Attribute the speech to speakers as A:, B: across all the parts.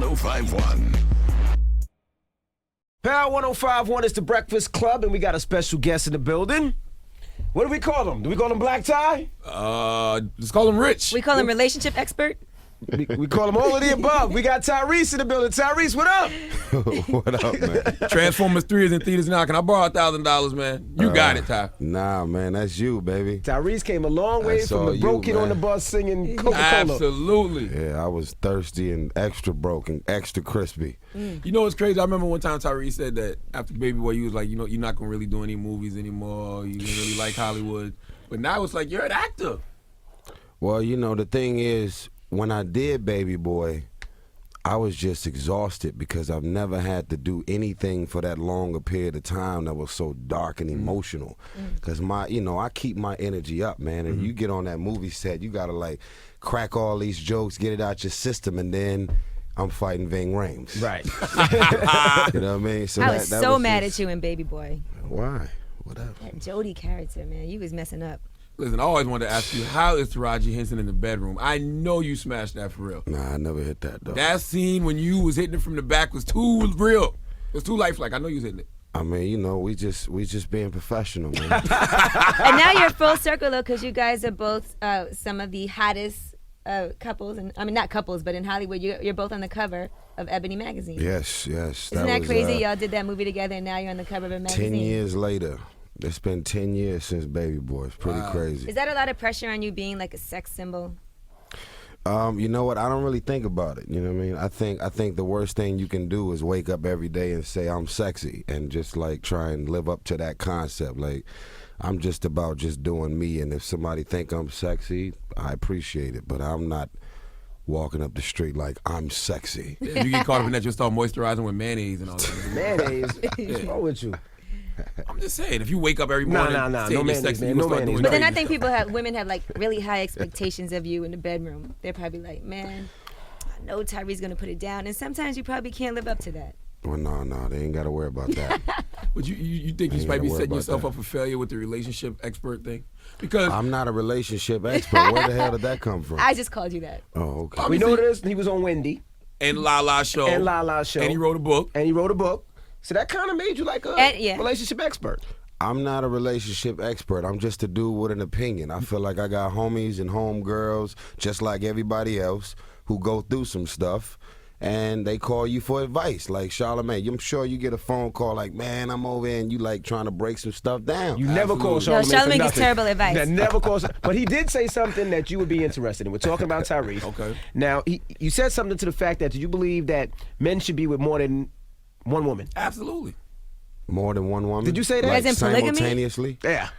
A: 1051.
B: Power 1051 is the Breakfast Club, and we got a special guest in the building. What do we call him? Do we call him Black Tie?
C: Just call him Rich.
D: We call him relationship expert.
B: We call him all of the above. We got Tyrese in the building. Tyrese, what up?
E: What up, man?
C: Transformers 3 is in theaters now. Can I borrow $1,000, man? You got it, Ty.
E: Nah, man, that's you, baby.
B: Tyrese came a long way
E: That's
B: from the
E: all
B: broke
E: you,
B: kid on the
E: man.
B: bus singing Coca-Cola.
C: Absolutely.
E: Yeah, I was thirsty and extra broke and extra crispy.
C: You know what's crazy? I remember one time Tyrese said that after Baby Boy, you was like, you know, you're not gonna really do any movies anymore. You didn't really like Hollywood. But now it's like you're an actor.
E: Well, you know, the thing is, when I did Baby Boy, I was just exhausted because I've never had to do anything for that long a period of time that was so dark and emotional. Because I keep my energy up, man. And you get on that movie set, you gotta like crack all these jokes, get it out your system, and then I'm fighting Ving Rhames.
B: Right.
E: You know what I mean? So
D: I was
E: that
D: so
E: was
D: mad
E: just-
D: at you in Baby Boy.
E: Why? Whatever.
D: That Jody character, man. You was messing up.
C: Listen, I always wanted to ask you, how is Taraji Henson in the bedroom? I know you smashed that for real.
E: Nah, I never hit that, though.
C: That scene when you was hitting it from the back was too real. It was too lifelike. I know you was hitting it.
E: I mean, you know, we just being professional, man.
D: And now you're full circle, though, because you guys are both some of the hottest couples. And I mean, not couples, but in Hollywood, you're both on the cover of Ebony magazine.
E: Yes.
D: Isn't that crazy? Y'all did that movie together, and now you're on the cover of a magazine.
E: 10 years later. It's been 10 years since Baby Boy. It's pretty crazy.
D: Is that a lot of pressure on you being like a sex symbol?
E: You know what? I don't really think about it. You know what I mean? I think the worst thing you can do is wake up every day and say I'm sexy and just like try and live up to that concept. Like I'm just about just doing me, and if somebody think I'm sexy, I appreciate it, but I'm not walking up the street like I'm sexy.
C: If you get caught up in that, you'll start moisturizing with mayonnaise and all that.
B: Mayonnaise? What's wrong with you?
C: I'm just saying, if you wake up every morning saying
B: no
C: you're
B: mayonnaise,
C: sexy,
B: man,
C: you
B: no
C: will start
B: mayonnaise.
C: doing
D: But then
C: crazy
D: I think women have like really high expectations of you in the bedroom. They're probably like, man, I know Tyrese's gonna put it down, and sometimes you probably can't live up to that.
E: Well, no, they ain't got to worry about that.
C: But you think you
E: ain't
C: might be
E: gotta worry
C: setting
E: about
C: yourself
E: that.
C: up for failure with the relationship expert thing? Because
E: I'm not a relationship expert. Where the hell did that come from?
D: I just called you that.
E: Oh, okay.
B: We know this. He was on Wendy
C: and Lala show.
B: and Lala show.
C: And he wrote a book.
B: So that kind of made you like a relationship expert.
E: I'm not a relationship expert. I'm just a dude with an opinion. I feel like I got homies and homegirls, just like everybody else, who go through some stuff, and they call you for advice. Like Charlamagne, I'm sure you get a phone call like, man, I'm over here, and you like trying to break some stuff down.
B: You never call Charlamagne
D: No,
B: for
D: Charlamagne gives
B: nothing.
D: terrible advice.
B: That never calls. But he did say something that you would be interested in. We're talking about Tyrese.
C: Okay.
B: Now, you said something to the fact that you believe that men should be with more than one woman.
C: Absolutely.
E: More than one woman?
B: Did you say that?
E: Like
D: As in polygamy?
E: simultaneously?
B: Yeah.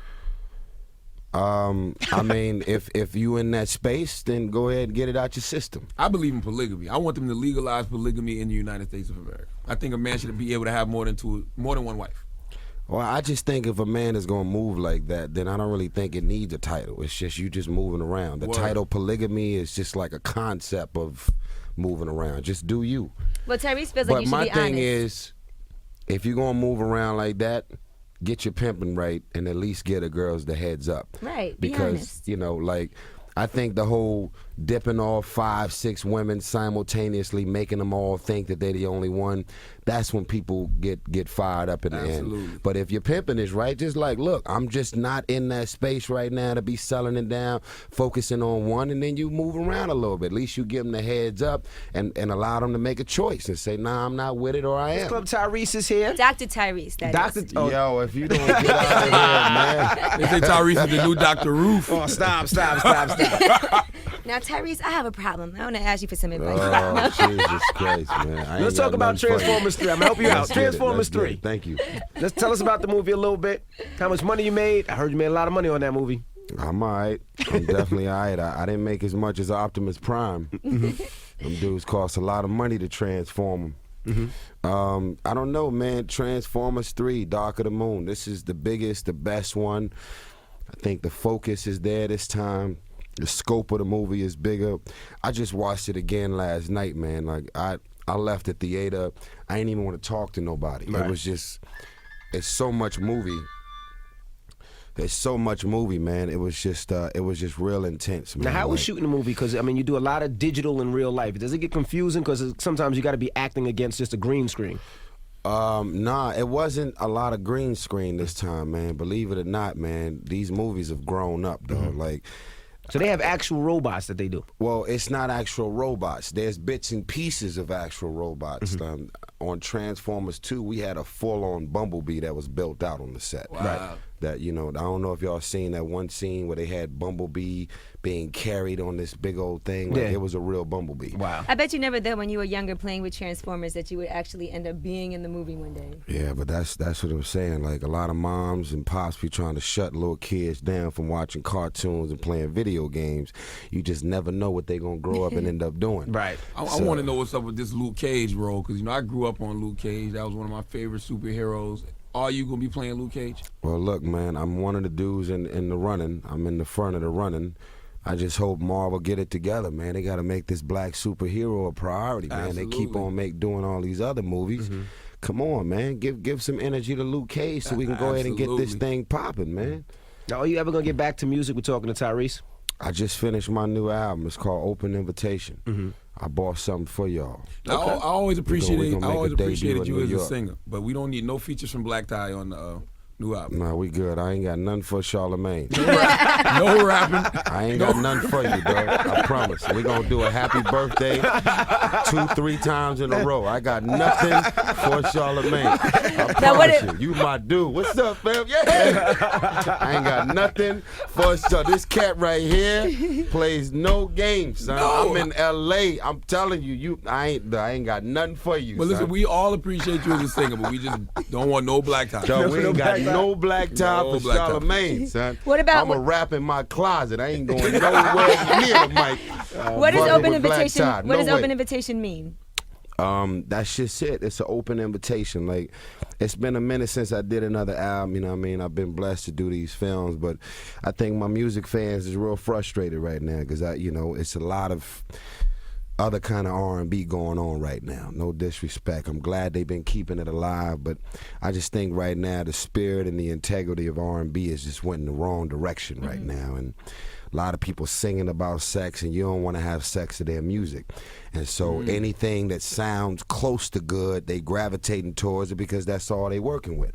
E: I mean, if you in that space, then go ahead and get it out your system.
C: I believe in polygamy. I want them to legalize polygamy in the United States of America. I think a man should be able to have more than one wife.
E: Well, I just think if a man is going to move like that, then I don't really think it needs a title. It's just you just moving around. The
C: Word.
E: title polygamy is just like a concept of moving around. Just do you.
D: Well, Tyrese feels like
E: But
D: you should
E: my
D: be
E: thing
D: honest.
E: is, if you're going to move around like that, get your pimping right and at least get the girls the heads up.
D: Right, be
E: Because,
D: honest.
E: you know, like, I think the whole dipping off 5, 6 women simultaneously, making them all think that they're the only one, that's when people get fired up in the
C: Absolutely.
E: end. But if your pimping is right, just like, look, I'm just not in that space right now to be selling it down, focusing on one, and then you move around a little bit. At least you give them the heads up and allow them to make a choice and say, nah, I'm not with it or I am.
B: Club Tyrese is here.
D: Dr. Tyrese, that is.
E: Yo, if you don't get out of here, man.
C: They say Tyrese is the new Dr. Roof.
B: Oh, stop.
D: Now, Tyrese, I have a problem. I want to ask you for some advice.
E: Oh, Jesus Christ, man. I ain't
B: Let's
E: got
B: talk about
E: nothing for you.
B: Transformers 3. I'm going to help you out.
E: Let's get it,
B: Transformers
E: let's get
B: 3.
E: it. Thank you.
B: Let's tell us about the movie a little bit. How much money you made? I heard you made a lot of money on that movie.
E: I'm all right. I'm definitely all right. I didn't make as much as Optimus Prime. Them dudes cost a lot of money to transform them. I don't know, man. Transformers 3, Dark of the Moon. This is the biggest, the best one. I think the focus is there this time. The scope of the movie is bigger. I just watched it again last night, man. Like I left the theater. I didn't even want to talk to nobody.
B: Right.
E: It was just, it's so much movie. It's so much movie, man. It was just real intense, man.
B: Now, how was
E: Like,
B: shooting a movie? Because, I mean, you do a lot of digital in real life. Does it get confusing? Because sometimes you got to be acting against just a green screen.
E: Nah, it wasn't a lot of green screen this time, man. Believe it or not, man, these movies have grown up, though. Like,
B: So they have actual robots that they do.
E: well, it's not actual robots. There's bits and pieces of actual robots. On Transformers 2, we had a full-on Bumblebee that was built out on the set.
C: Wow. Right.
E: That, you know, I don't know if y'all seen that one scene where they had Bumblebee being carried on this big old thing. Like,
B: Yeah.
E: it was a real Bumblebee.
B: Wow.
D: I bet you never thought when you were younger playing with Transformers that you would actually end up being in the movie one day.
E: Yeah, but that's what I'm saying. Like, a lot of moms and pops be trying to shut little kids down from watching cartoons and playing video games. You just never know what they're gonna grow up and end up doing.
B: Right.
C: I want to know what's up with this Luke Cage role, because, you know, I grew up on Luke Cage. That was one of my favorite superheroes. Are you going to be playing Luke Cage?
E: Well, look, man, I'm one of the dudes in the running. I'm in the front of the running. I just hope Marvel get it together, man. They got to make this black superhero a priority, man.
C: Absolutely.
E: They keep on doing all these other movies. Come on, man. Give some energy to Luke Cage so we can go ahead and get this
C: Absolutely.
E: thing popping, man.
B: Now, are you ever going to get back to music? We're talking to Tyrese.
E: I just finished my new album. It's called Open Invitation. I bought something for y'all.
C: I always appreciated,
E: we gonna
C: I
E: make
C: always
E: a debut
C: appreciated
E: in
C: you
E: New
C: as a
E: York.
C: singer, but we don't need no features from Black Tie on the new album.
E: Nah, we good. I ain't got nothing for Charlemagne.
C: No rapping.
E: I ain't got nothing for you, dog. I promise. We gonna do a happy birthday 2-3 times in a row. I got nothing for Charlemagne. I promise you. You my dude. What's up, fam? Yeah. I ain't got nothing for this cat right here plays no games, son.
C: No.
E: I'm in LA. I'm telling you, I ain't got nothing for you.
C: But listen,
E: son.
C: we all appreciate you as a singer, but we just don't want no Black Tie.
E: Yo, we ain't got no black tie
C: No
E: for
C: black tie.
E: Charlemagne, son.
D: What about
E: I'm a rap in my closet. I ain't going nowhere near the mic.
D: What does
E: fucking
D: open
E: with black
D: invitation?
E: tie.
D: What does
E: No
D: open
E: way.
D: invitation mean?
E: That's just it. It's an open invitation. Like, it's been a minute since I did another album, you know what I mean? I've been blessed to do these films, but I think my music fans is real frustrated right now because it's a lot of other kind of R&B going on right now. No disrespect. I'm glad they've been keeping it alive, but I just think right now the spirit and the integrity of R&B is just went in the wrong direction right now, and a lot of people singing about sex, and you don't want to have sex to their music. And so anything that sounds close to good, they gravitating towards it because that's all they working with.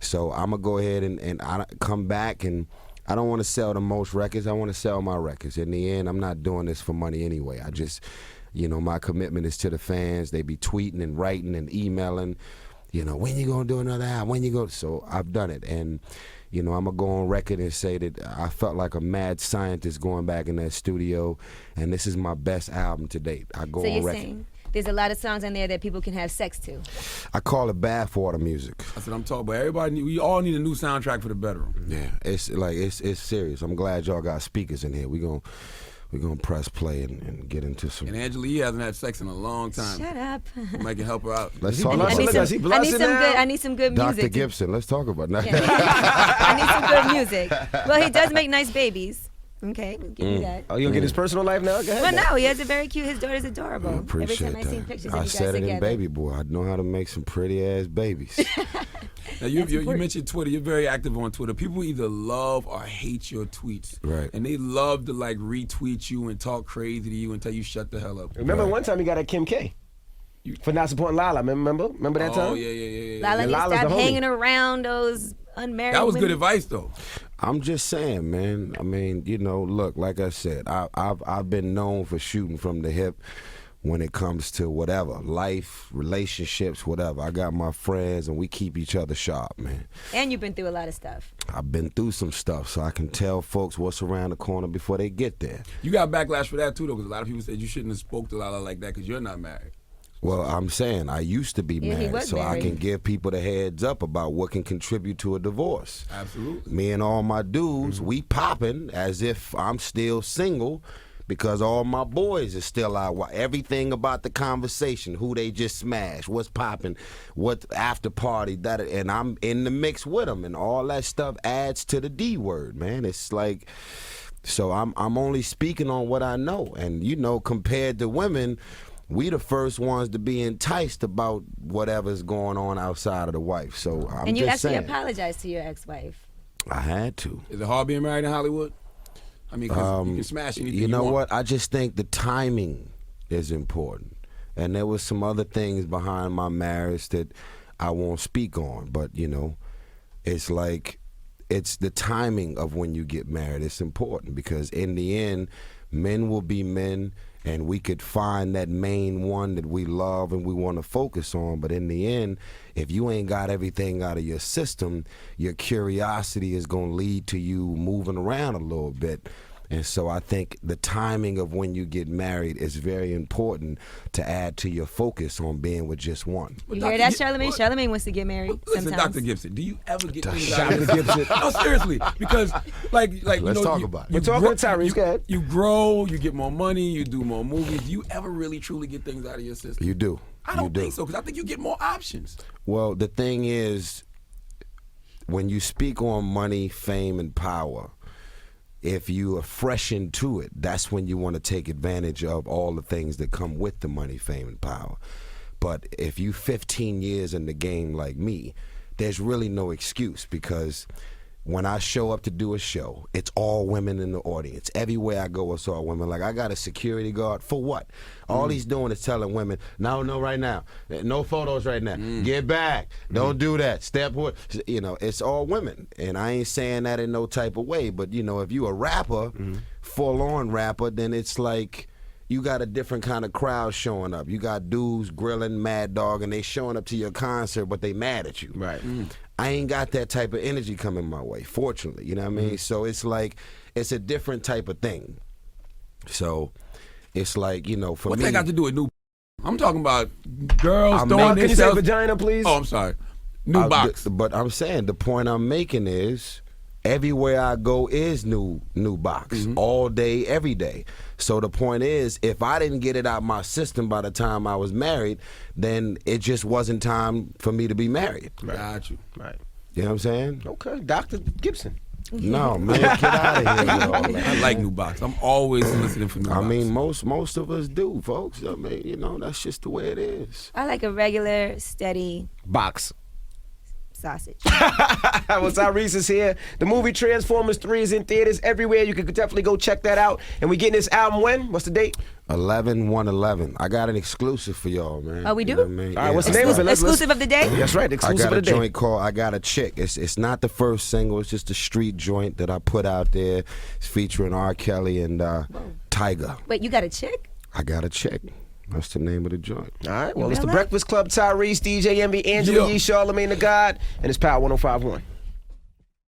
E: So I'm going to go ahead and I come back, and I don't want to sell the most records. I want to sell my records. In the end, I'm not doing this for money anyway. I just, my commitment is to the fans. They be tweeting and writing and emailing, when you going to do another album? When you go? So I've done it. And, I'm going to go on record and say that I felt like a mad scientist going back in that studio, and this is my best album to date. I go
D: So
E: on
D: you're
E: record.
D: saying there's a lot of songs in there that people can have sex to.
E: I call it bathwater music.
C: That's what I'm talking about. We all need a new soundtrack for the bedroom.
E: Yeah, it's like it's serious. I'm glad y'all got speakers in here. We're gonna press play and get into some.
C: And Angela Yee hasn't had sex in a long time.
D: Shut up.
C: Might can help her out.
E: Let's
B: Is he
E: talk
B: blushing?
E: about
B: Look, is he blushing now?
D: I need some good music.
E: Dr. Gibson. Let's talk about that.
D: Yeah. I need some good music. Well, he does make nice babies. Okay, we'll give you that.
B: Oh, you gonna get his personal life now? Go ahead.
D: Well,
B: now.
D: no, he has a very cute. His daughter's adorable.
E: I appreciate
D: Every time I see
E: that.
D: pictures
E: I
D: of you guys
E: said it
D: together.
E: in Baby Boy. I know how to make some pretty ass babies.
C: Now you mentioned Twitter. You're very active on Twitter. People either love or hate your tweets.
E: Right.
C: And they love to retweet you and talk crazy to you and tell you shut the hell up.
B: Remember one time you got at Kim K for not supporting Lala. Remember that time?
C: Oh yeah.
D: Lala
B: Yeah,
D: needs to
B: Lala's
D: stop
B: the homie.
D: hanging around those unmarried
C: That was good
D: women.
C: advice though.
E: I'm just saying, man. I mean, look, like I said, I've been known for shooting from the hip when it comes to whatever, life, relationships, whatever. I got my friends, and we keep each other sharp, man.
D: And you've been through a lot of stuff.
E: I've been through some stuff, so I can tell folks what's around the corner before they get there.
C: You got backlash for that too though, because a lot of people said you shouldn't have spoke to Lala like that because you're not married.
E: Well, I'm saying I used to be
D: Yeah, he
E: married,
D: was
E: so I
D: married.
E: can give people the heads up about what can contribute to a divorce.
C: Absolutely.
E: Me and all my dudes, we popping as if I'm still single because all my boys are still out. Everything about the conversation, who they just smashed, what's popping, what after party, that, and I'm in the mix with them, and all that stuff adds to the D word, man. It's like, so I'm only speaking on what I know, and compared to women, we the first ones to be enticed about whatever's going on outside of the wife. So I'm
D: And you
E: just
D: actually
E: saying.
D: apologized to your ex-wife.
E: I had to.
C: Is it hard being married in Hollywood? I mean, 'cause you can smash anything
E: You know
C: want.
E: what? I just think the timing is important. And there was some other things behind my marriage that I won't speak on. But, you know, it's like, it's the timing of when you get married. It's important because in the end, men will be men, and we could find that main one that we love and we want to focus on. But in the end, if you ain't got everything out of your system, your curiosity is going to lead to you moving around a little bit. And so I think the timing of when you get married is very important to add to your focus on being with just one.
D: You hear that, Charlamagne? Charlamagne wants to get married.
C: Listen,
D: sometimes.
C: Dr. Gibson, do you ever get things out of your Gibson? No, seriously, because like
E: Let's talk about it.
B: We're talking to Tyrese. Go ahead.
C: You grow, you get more money, you do more movies. Do you ever really truly get things out of your system?
E: You do.
C: I don't think so, because I think you get more options.
E: Well, the thing is, when you speak on money, fame, and power, if you are fresh into it, that's when you want to take advantage of all the things that come with the money, fame, and power. But if you 15 years in the game like me, there's really no excuse, because when I show up to do a show, it's all women in the audience. Everywhere I go, it's all women. Like, I got a security guard. For what? All he's doing is telling women, no, right now. No photos right now. Get back. Don't do that. Step forward. You know, it's all women. And I ain't saying that in no type of way. But, you know, if you a rapper, full-on rapper, then it's like you got a different kind of crowd showing up. You got dudes grilling Mad Dog, and they showing up to your concert, but they mad at you.
B: Right.
E: I ain't got that type of energy coming my way, fortunately. You know what I mean? So it's like, it's a different type of thing. So it's like, you know, for
C: What
E: me.
C: they got to do with new? I'm talking about girls
E: I'm
C: throwing
B: Can you say
C: themselves.
B: vagina, please?
C: Oh, I'm sorry. New box.
E: But I'm saying, the point I'm making is, everywhere I go is new box, all day, every day. So the point is, if I didn't get it out my system by the time I was married, then it just wasn't time for me to be married.
C: Got you.
B: Right.
E: You know what I'm saying?
B: Okay, Dr. Gibson.
E: No, man, get out of here. Yo, man.
C: I like new box. I'm always listening for new box.
E: I mean, most of us do, folks. I mean, you know, that's just the way it is.
D: I like a regular, steady
B: Box.
D: sausage.
B: Well, Tyrese is here. The movie Transformers 3 is in theaters everywhere. You can definitely go check that out. And we getting this album when? What's the date?
E: 11/1/11. I got an exclusive for y'all, man.
D: Oh, we do?
E: You know what I mean?
B: All right, what's the name of it?
D: Exclusive of the day?
B: That's right,
E: I
B: exclusive
E: got
B: of
E: a
B: the day.
E: joint called I Got a Chick. It's not the first single. It's just a street joint that I put out there. It's featuring R. Kelly and Tyga.
D: Wait, you got a chick?
E: I Got a Chick. That's the name of the joint.
B: All right, well,
D: You
B: it's the
D: feel that?
B: Breakfast Club, Tyrese, DJ Envy, Angela
C: Yo.
B: Yee, Charlamagne the God, and it's Power 105.1.